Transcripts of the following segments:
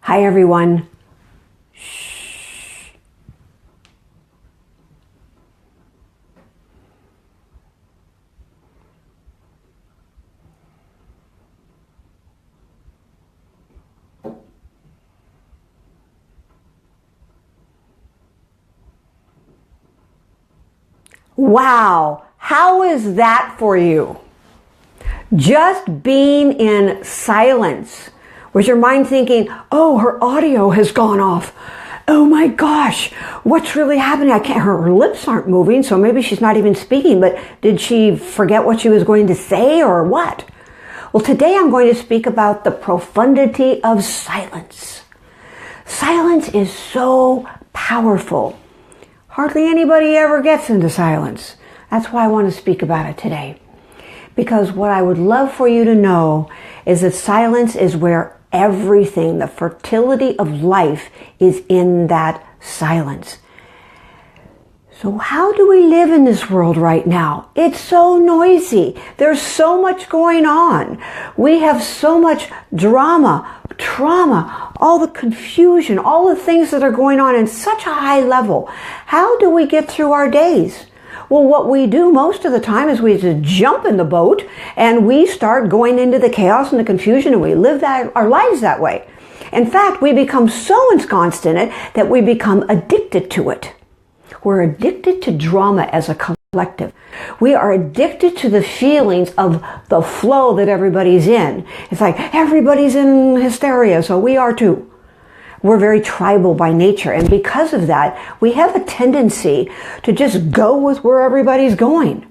Hi, everyone. Shh. Wow, how is that for you? Just being in silence. Was your mind thinking, oh, her audio has gone off. Oh my gosh, what's really happening? Her lips aren't moving, so maybe she's not even speaking, but did she forget what she was going to say or what? Well, today I'm going to speak about the profundity of silence. Silence is so powerful. Hardly anybody ever gets into silence. That's why I want to speak about it today. Because what I would love for you to know is that silence is where everything, the fertility of life, is in that silence. So how do we live in this world right now? It's so noisy. There's so much going on. We have so much drama, trauma, all the confusion, all the things that are going on in such a high level. How do we get through our days? Well, what we do most of the time is we just jump in the boat and we start going into the chaos and the confusion, and we live our lives that way. In fact, we become so ensconced in it that we become addicted to it. We're addicted to drama as a collective. We are addicted to the feelings of the flow that everybody's in. It's like everybody's in hysteria, so we are too. We're very tribal by nature, and because of that, we have a tendency to just go with where everybody's going.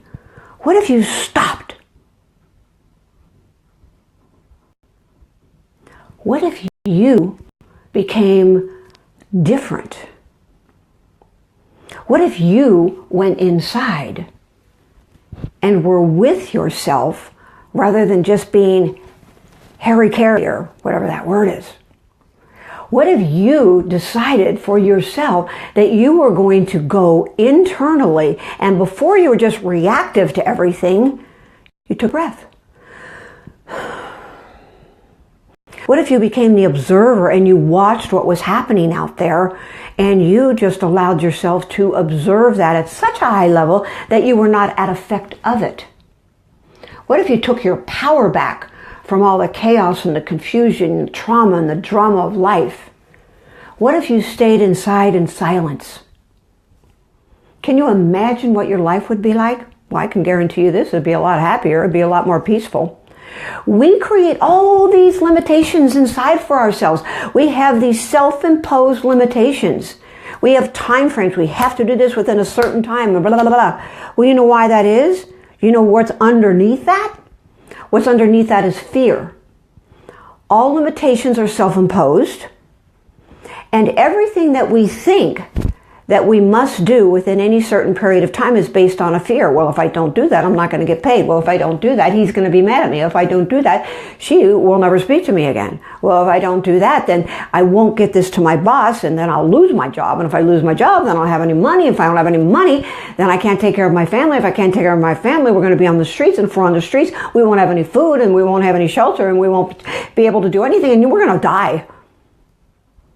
What if you stopped? What if you became different? What if you went inside and were with yourself rather than just being Harry-carrier, whatever that word is? What if you decided for yourself that you were going to go internally, and before you were just reactive to everything, you took a breath? What if you became the observer and you watched what was happening out there, and you just allowed yourself to observe that at such a high level that you were not at effect of it? What if you took your power back from all the chaos and the confusion and the trauma and the drama of life? What if you stayed inside in silence? Can you imagine what your life would be like? Well, I can guarantee you this, it'd be a lot happier, it'd be a lot more peaceful. We create all these limitations inside for ourselves. We have these self-imposed limitations. We have time frames. We have to do this within a certain time, blah, blah, blah, blah. Well, you know why that is? You know what's underneath that? What's underneath that is fear. All limitations are self-imposed, and everything that we think that we must do within any certain period of time is based on a fear. Well, if I don't do that, I'm not going to get paid. Well, if I don't do that, he's going to be mad at me. If I don't do that, she will never speak to me again. Well, if I don't do that, then I won't get this to my boss, and then I'll lose my job. And if I lose my job, then I don't have any money. If I don't have any money, then I can't take care of my family. If I can't take care of my family, we're going to be on the streets. And if we're on the streets, we won't have any food, and we won't have any shelter, and we won't be able to do anything, and we're going to die.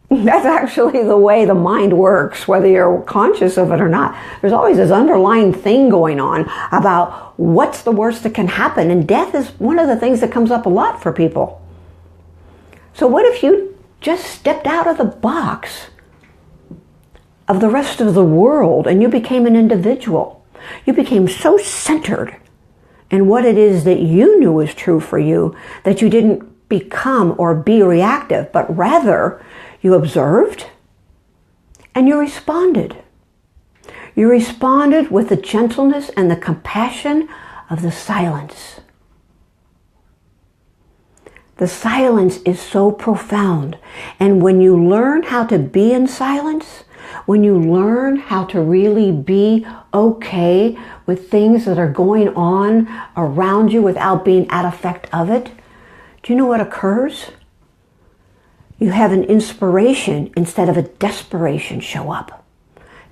That's actually the way the mind works, whether you're conscious of it or not. There's always this underlying thing going on about what's the worst that can happen, and death is one of the things that comes up a lot for people. So what if you just stepped out of the box of the rest of the world and you became an individual? You became so centered in what it is that you knew was true for you that you didn't become or be reactive, but rather you observed and you responded. You responded with the gentleness and the compassion of the silence. The silence is so profound. And when you learn how to be in silence, when you learn how to really be okay with things that are going on around you without being at effect of it, do you know what occurs? You have an inspiration instead of a desperation show up.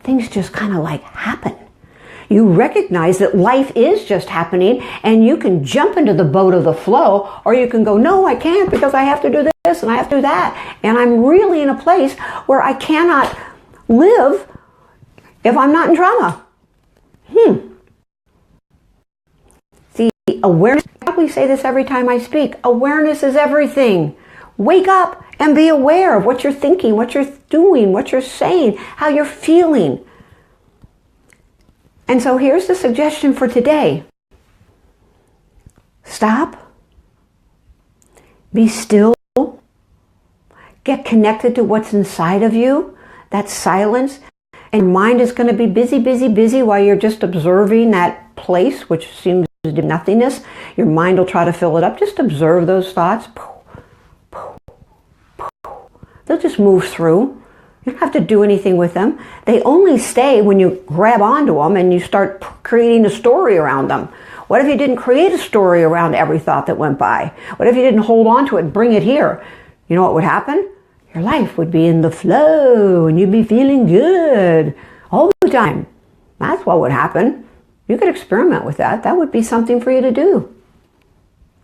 Things just kind of like happen. You recognize that life is just happening, and you can jump into the boat of the flow, or you can go, no, I can't because I have to do this this and I have to do that. And I'm really in a place where I cannot live if I'm not in drama. See, awareness, I probably say this every time I speak, awareness is everything. Wake up and be aware of what you're thinking, what you're doing, what you're saying, how you're feeling. And so here's the suggestion for today. Stop. Be still. Get connected to what's inside of you. That's silence. And your mind is going to be busy, busy, busy while you're just observing that place, which seems to be nothingness. Your mind will try to fill it up. Just observe those thoughts. They'll just move through. You don't have to do anything with them. They only stay when you grab onto them and you start creating a story around them. What if you didn't create a story around every thought that went by? What if you didn't hold on to it and bring it here? You know what would happen? Your life would be in the flow and you'd be feeling good all the time. That's what would happen. You could experiment with that. That would be something for you to do.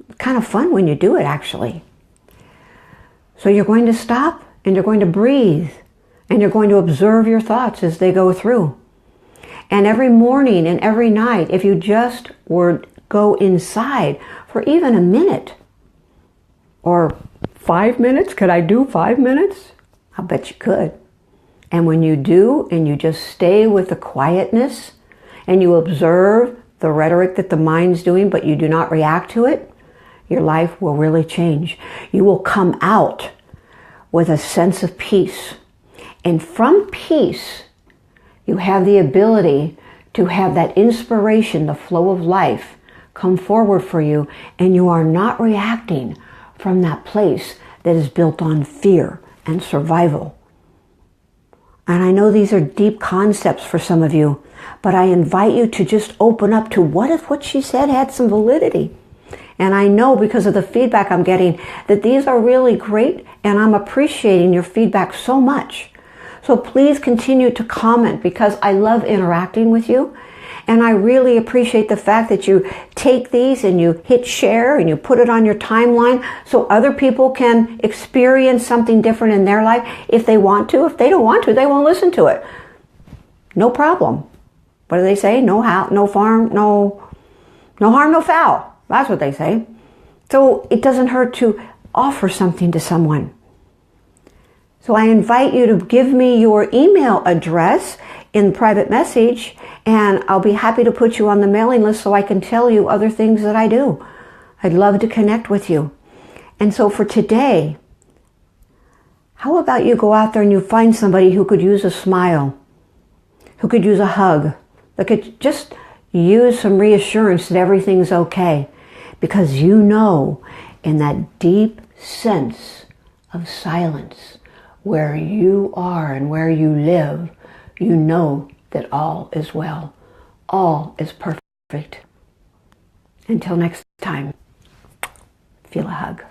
It's kind of fun when you do it, actually. So you're going to stop and you're going to breathe and you're going to observe your thoughts as they go through. And every morning and every night, if you just would go inside for even a minute or 5 minutes, could I do 5 minutes? I bet you could. And when you do, and you just stay with the quietness and you observe the rhetoric that the mind's doing, but you do not react to it, your life will really change. You will come out with a sense of peace. And from peace, you have the ability to have that inspiration, the flow of life, come forward for you, and you are not reacting from that place that is built on fear and survival. And I know these are deep concepts for some of you, but I invite you to just open up to what if what she said had some validity. And I know because of the feedback I'm getting that these are really great, and I'm appreciating your feedback so much. So please continue to comment because I love interacting with you. And I really appreciate the fact that you take these and you hit share and you put it on your timeline so other people can experience something different in their life if they want to. If they don't want to, they won't listen to it. No problem. What do they say? No harm, no foul. That's what they say. So it doesn't hurt to offer something to someone. So I invite you to give me your email address in private message, and I'll be happy to put you on the mailing list so I can tell you other things that I do. I'd love to connect with you. And so for today, how about you go out there and you find somebody who could use a smile, who could use a hug, that could just use some reassurance that everything's okay. Because you know, in that deep sense of silence, where you are and where you live, you know that all is well. All is perfect. Until next time, feel a hug.